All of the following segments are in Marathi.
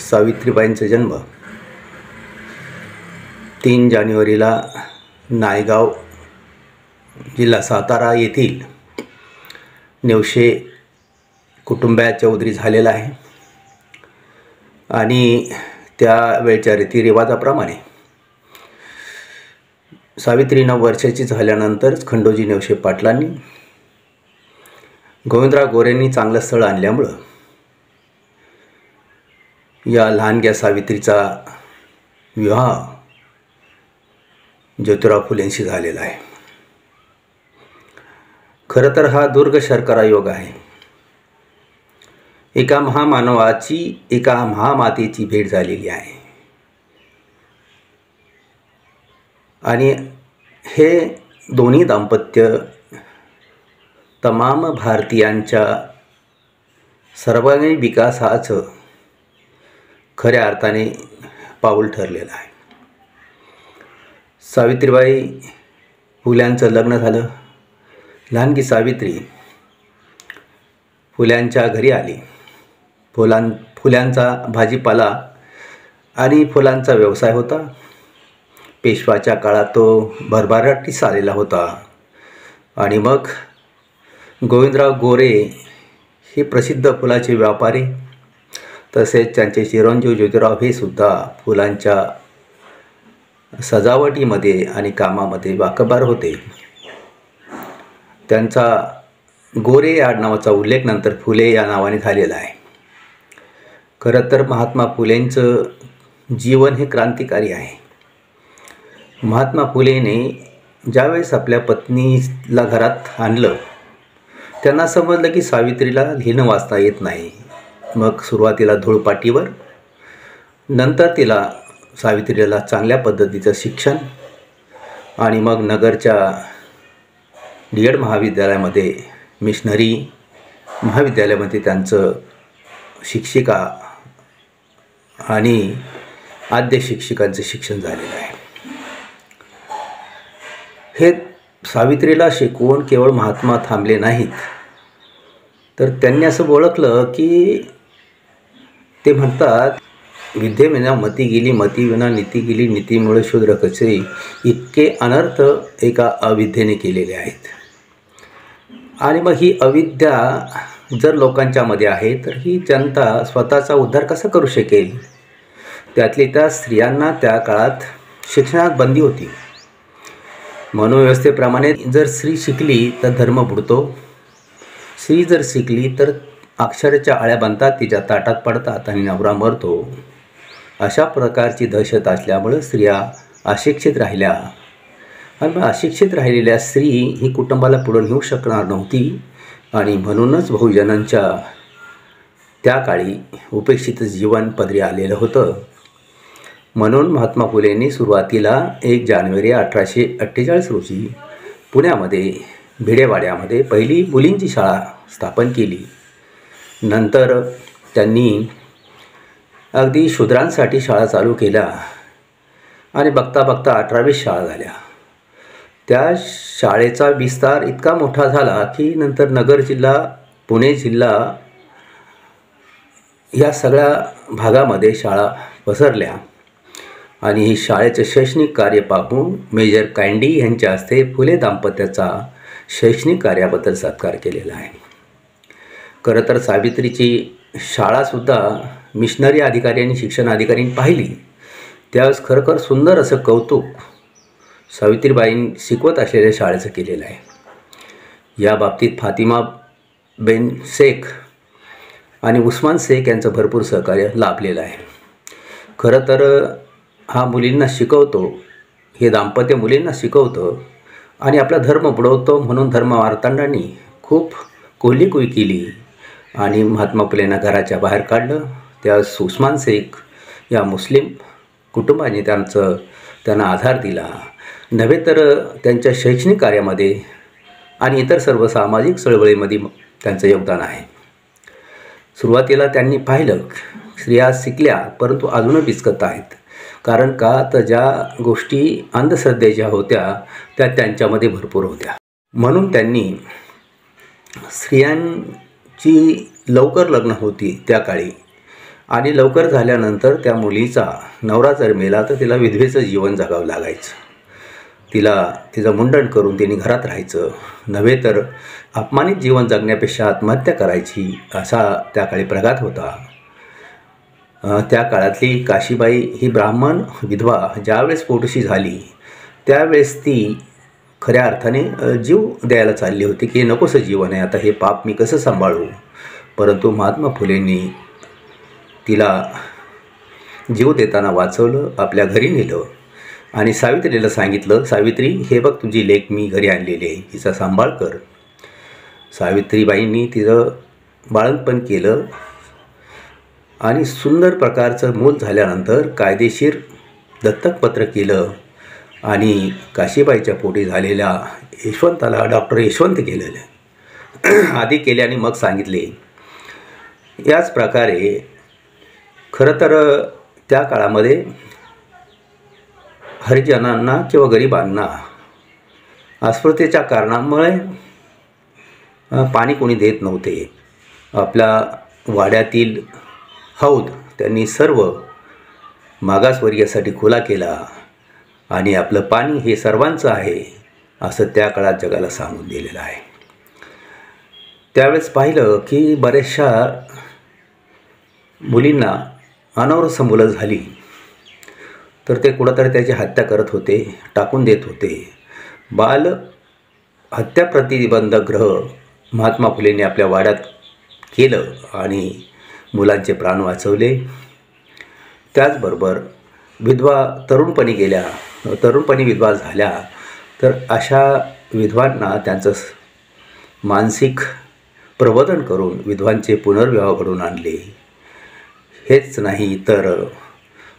सावित्रीबाईंचा जन्म 3 जानेवारीला नायगाव, जिल्हा सातारा येथील नेवशे कुटुंबाच्या उदरी झालेला आहे आणि त्यावेळच्या रीतिरिवाजाप्रमाणे सावित्री 9 वर्षाची झाल्यानंतरच खंडोजी नेवशे पाटलांनी गोविंदराव गोरेंनी चांगलं स्थळ आणल्यामुळं या लहानग्या सावित्रीचा विवाह ज्योतिराव फुलेंशी झालेला आहे। खरं तर हा दुर्ग शर्करा योग आहे। एका महामानवाची एका महामातेची भेट झालेली आहे आणि हे दोन्ही दाम्पत्य तमाम भारतीयांच्या सर्वांगीण विकासाचं खऱ्या अर्थाने पाऊल ठरलेलं आहे। सावित्रीबाई फुल्यांचं लग्न झालं। लहानगी सावित्री फुल्यांच्या घरी आली। फुल्यांचा भाजीपाला आणि फुलांचा व्यवसाय होता। पेशवाच्या काळात तो भरभराटीस आलेला होता आणि मग गोविंदराव गोरे हे प्रसिद्ध फुलाचे व्यापारी, तसेच त्यांचे चिरंजीव ज्योतिराव हे सुद्धा फुलांच्या सजावटीमध्ये आणि कामामध्ये वाकबगार होते। त्यांचा गोरे या नावाचा उल्लेख नंतर फुले या नावाने झालेला आहे। खरं तर महात्मा फुलेंचं जीवन हे क्रांतिकारी आहे। महात्मा फुलेने ज्यावेळेस आपल्या पत्नीला घरात आणलं, त्यांना समजलं की सावित्रीला लिहिणं वाचता येत नाही। मग सुरुवातीला धूळपाटीवर, नंतर तिला सावित्रीला चांगल्या पद्धतीचं शिक्षण आणि मग नगरच्या D.Ed. महाविद्यालयामध्ये, मिशनरी महाविद्यालयामध्ये त्यांचं शिक्षिका आणि आद्य शिक्षिकांचं शिक्षण झालेलं आहे। हे सावित्रीला शिकवून केवळ महात्मा थांबले नाहीत, तर त्यांनी असं ओळखलं की ते म्हणतात, विद्येविना मती गेली, मतीविना नीती गेली, नीतीमुळे शूद्र कसे, इतके अनर्थ एका अविद्येने केलेले आहेत। आणि मग ही अविद्या जर लोकांच्यामध्ये आहे तर ही जनता स्वतःचा उद्धार कसा करू शकेल? त्यातली त्या स्त्रियांना त्या काळात शिक्षणात बंदी होती। मनोव्यवस्थेप्रमाणे जर स्त्री शिकली तर धर्म बुडतो, स्त्री जर शिकली तर अक्षराच्या आळ्या बनतात, तिच्या ताटात पडतात आणि नवरा मरतो। अशा प्रकारची दहशत असल्यामुळे स्त्रिया अशिक्षित राहिल्या आणि मग अशिक्षित राहिलेल्या स्त्री ही कुटुंबाला पुढे नेऊ शकणार नव्हती आणि म्हणूनच बहुजनांच्या त्या काळी उपेक्षित जीवन पदरी आलेलं होतं। म्हणून महात्मा फुलेंनी सुरुवातीला 1 जानेवारी 1848 रोजी पुण्यामध्ये भिडेवाड्यामध्ये पहिली मुलींची शाळा स्थापन केली। नंतर त्यांनी अगदी शूद्रांसाठी शाळा चालू केल्या आणि बघता बघता 18 शाळा झाल्या। त्या शाळेचा विस्तार इतका मोठा झाला की नंतर नगर जिल्हा, पुणे जिल्हा या सगळ्या भागामध्ये शाळा पसरल्या आणि ही शाळेचं शैक्षणिक कार्य पाहून मेजर कँडी यांच्या हस्ते फुले दाम्पत्याचा शैक्षणिक कार्याबद्दल सत्कार केलेला आहे। खरं तर सावित्रीची शाळासुद्धा मिशनरी अधिकाऱ्यांनी, शिक्षण अधिकाऱ्यांनी पाहिली, त्यावेळेस खरोखर सुंदर असं कौतुक सावित्रीबाईंनी शिकवत असलेल्या शाळेचं केलेलं आहे। या बाबतीत फातिमा बेन शेख आणि उस्मान शेख यांचं भरपूर सहकार्य लाभलेलं आहे। खरं तर हा मुलींना शिकवतो, हे दाम्पत्य मुलींना शिकवतं आणि आपला धर्म बुडवतो, म्हणून धर्म मार्तंडांनी खूप कोल्हीकुई केली आणि महात्मा फुलेंना घराच्या बाहेर काढलं। त्यावेळेस उस्मान शेख या मुस्लिम कुटुंबाने त्यांना आधार दिला, नव्हे तर त्यांच्या शैक्षणिक कार्यामध्ये आणि इतर सर्व सामाजिक चळवळीमध्ये त्यांचं योगदान आहे। सुरुवातीला त्यांनी पाहिलं स्त्रिया शिकल्या परंतु अजूनही बिचकत आहेत, कारण का तर ज्या गोष्टी अंधश्रद्धेच्या होत्या त्या त्यांच्यामध्ये भरपूर होत्या। म्हणून त्यांनी स्त्रियांची लवकर लग्न होती त्या काळी, आणि लवकर झाल्यानंतर त्या मुलीचा नवरा जर मेला तर तिला विधवेचं जीवन जगावं लागायचं. तिचं मुंडन करून तिने घरात राहायचं, नव्हे तर अपमानित जीवन जगण्यापेक्षा आत्महत्या करायची, असा त्या काळी प्रघात होता. त्या काळातली काशीबाई ही ब्राह्मण विधवा ज्यावेळेस पोटशी झाली त्यावेळेस ती खऱ्या अर्थाने जीव द्यायला चालली होती की नकोसं जीवन आहे, आता हे पाप मी कसं सांभाळू. परंतु महात्मा फुलेंनी तिला जीव देताना वाचवलं, आपल्या घरी नेलं आणि सावित्रीला सांगितलं, सावित्री हे बघ तुझी लेक मी घरी आणलेली आहे, हिचा सांभाळ कर. सावित्रीबाईंनी तिचं बाळंतपण केलं आणि सुंदर प्रकारचं मूल झाल्यानंतर कायदेशीर दत्तकपत्र केलं आणि काशीबाईच्या पोटी झालेल्या यशवंताला डॉक्टर यशवंत केलेलं आधी केले आणि मग सांगितले. याच प्रकारे खरं तर त्या काळामध्ये हरिजनांना किंवा गरिबांना अस्पृश्यतेच्या कारणामुळे पाणी कोणी देत नव्हते. आपल्या वाड्यातील हौद त्यांनी सर्व मागासवर्गीयासाठी खुला केला आणि आपलं पाणी हे सर्वांचं आहे असं त्या काळात जगाला सांगून दिलेलं आहे. त्यावेळेस पाहिलं की बऱ्याचशा मुलींना अनवरस मुलं झाली तर ते कुठंतरी त्याची हत्या करत होते, टाकून देत होते. बाल हत्या प्रतिबंधक गृह महात्मा फुलेंनी आपल्या वाड्यात केलं आणि मुलांचे प्राण वाचवले. त्याचबरोबर विधवा तरुणपणी विधवा झाल्या तर अशा विधवांना त्यांचं मानसिक प्रबोधन करून विधवांचे पुनर्विवाह घडवून आणले. हेच नाही तर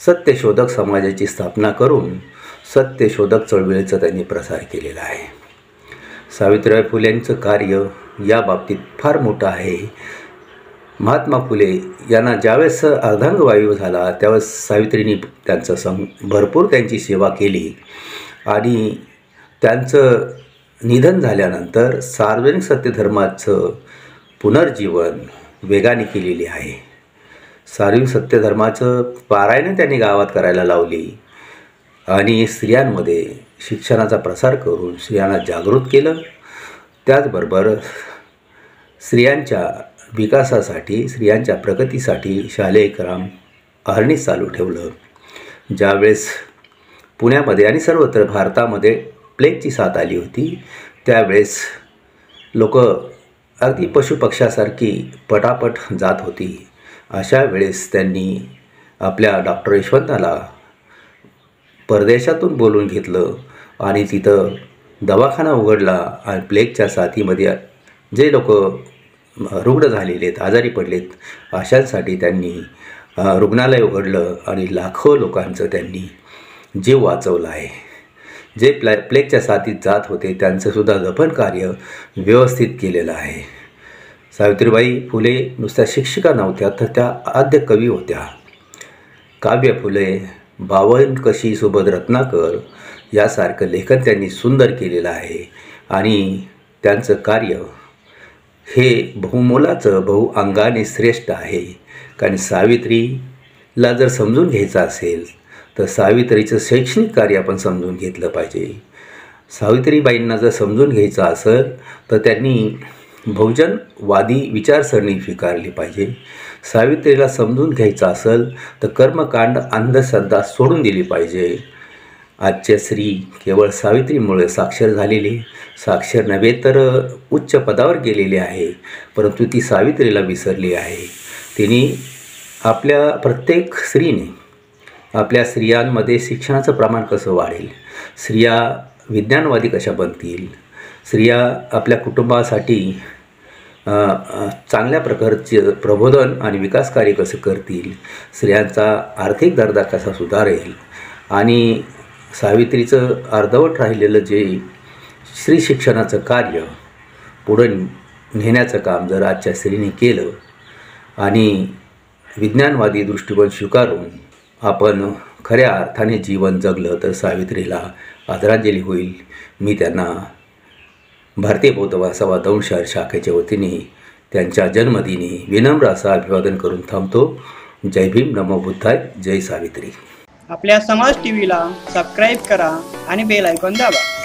सत्यशोधक समाजाची स्थापना करून सत्यशोधक चळवळीचा त्यांनी प्रसार केलेला आहे. सावित्रीबाई फुलेंचं कार्य या बाबतीत फार मोठं आहे. महात्मा फुले यांना ज्यावेळेस अर्धांगवायू झाला त्यावेळेस सावित्रींनी त्यांचं भरपूर त्यांची सेवा केली आणि त्यांचं निधन झाल्यानंतर सार्वजनिक सत्यधर्माचं पुनर्जीवन वेगाने केलेले आहे. सार्वजनिक सत्यधर्माचं पारायण त्यांनी गावात करायला लावली आणि स्त्रियांमध्ये शिक्षणाचा प्रसार करून स्त्रियांना जागृत केलं. त्याचबरोबर स्त्रियांच्या विकासासाठी, स्त्रियांच्या प्रगतीसाठी शालेय काम अहर्निश चालू ठेवलं. ज्यावेळेस पुण्यामध्ये आणि सर्वत्र भारतामध्ये प्लेगची साथ आली होती त्यावेळेस लोक अगदी पशुपक्ष्यासारखी पटापट जात होती. अशा वेळेस त्यांनी आपल्या डॉक्टर यशवंताला परदेशातून बोलून घेतलं आणि तिथं दवाखाना उघडला आणि प्लेगच्या साथीमध्ये जे लोक रुग्ण झालेले आहेत, आजारी पडलेत, अशांसाठी त्यांनी रुग्णालय उघडलं आणि लाखो लोकांचं त्यांनी जीव वाचवला आहे. जे प्लेगच्या साथीत जात होते त्यांचंसुद्धा दफन कार्य व्यवस्थित केलेलं आहे. सावित्रीबाई फुले नुसत्या शिक्षिका नव्हत्या तर त्या आद्य कवी होत्या. काव्य फुले, बावन कशी सुबोध रत्नाकर यासारखं लेखन त्यांनी सुंदर केलेलं आहे आणि त्यांचं कार्य हे बहुमोलाचं, बहुअंगाने श्रेष्ठ आहे. कारण सावित्रीला जर समजून घ्यायचं असेल तर सावित्रीचं शैक्षणिक कार्य आपण समजून घेतलं पाहिजे. सावित्रीबाईंना जर समजून घ्यायचं असेल तर त्यांनी बहुजनवादी विचारसरणी स्वीकारली पाहिजे. सावित्रीला समजून घ्यायचं असेल तर कर्मकांड, अंधश्रद्धा सोडून दिली पाहिजे. आजच्या स्त्री केवळ सावित्रीमुळे साक्षर झालेली, साक्षर नव्हे तर उच्च पदावर गेलेली आहे, परंतु ती सावित्रीला विसरली आहे. तिने आपल्या प्रत्येक स्त्रीने आपल्या स्त्रियांमध्ये शिक्षणाचं प्रमाण कसं वाढेल, स्त्रिया विज्ञानवादी कशा बनतील, स्त्रिया आपल्या कुटुंबासाठी चांगल्या प्रकारचे प्रबोधन आणि विकास कार्य कसं करतील, स्त्रियांचा आर्थिक दर्जा कसा सुधारेल आणि सावित्रीचं अर्धवट राहिलेलं जे स्त्री शिक्षणाचं कार्य पुढं नेण्याचं काम जर आजच्या स्त्रीने केलं आणि विज्ञानवादी दृष्टिकोन स्वीकारून आपण खऱ्या अर्थाने जीवन जगलं तर सावित्रीला आदरांजली होईल. मी त्यांना भारतीय बौद्ध सभा दौंड शहर शाखेच्या वतीने त्यांच्या जन्मदिनी विनम्र असं अभिवादन करून थांबतो. जय भीम, नमो बुद्धाय, जय सावित्री. आपल्या समाज टीव्हीला सबस्क्राईब करा आणि बेल आयकॉन दाबा.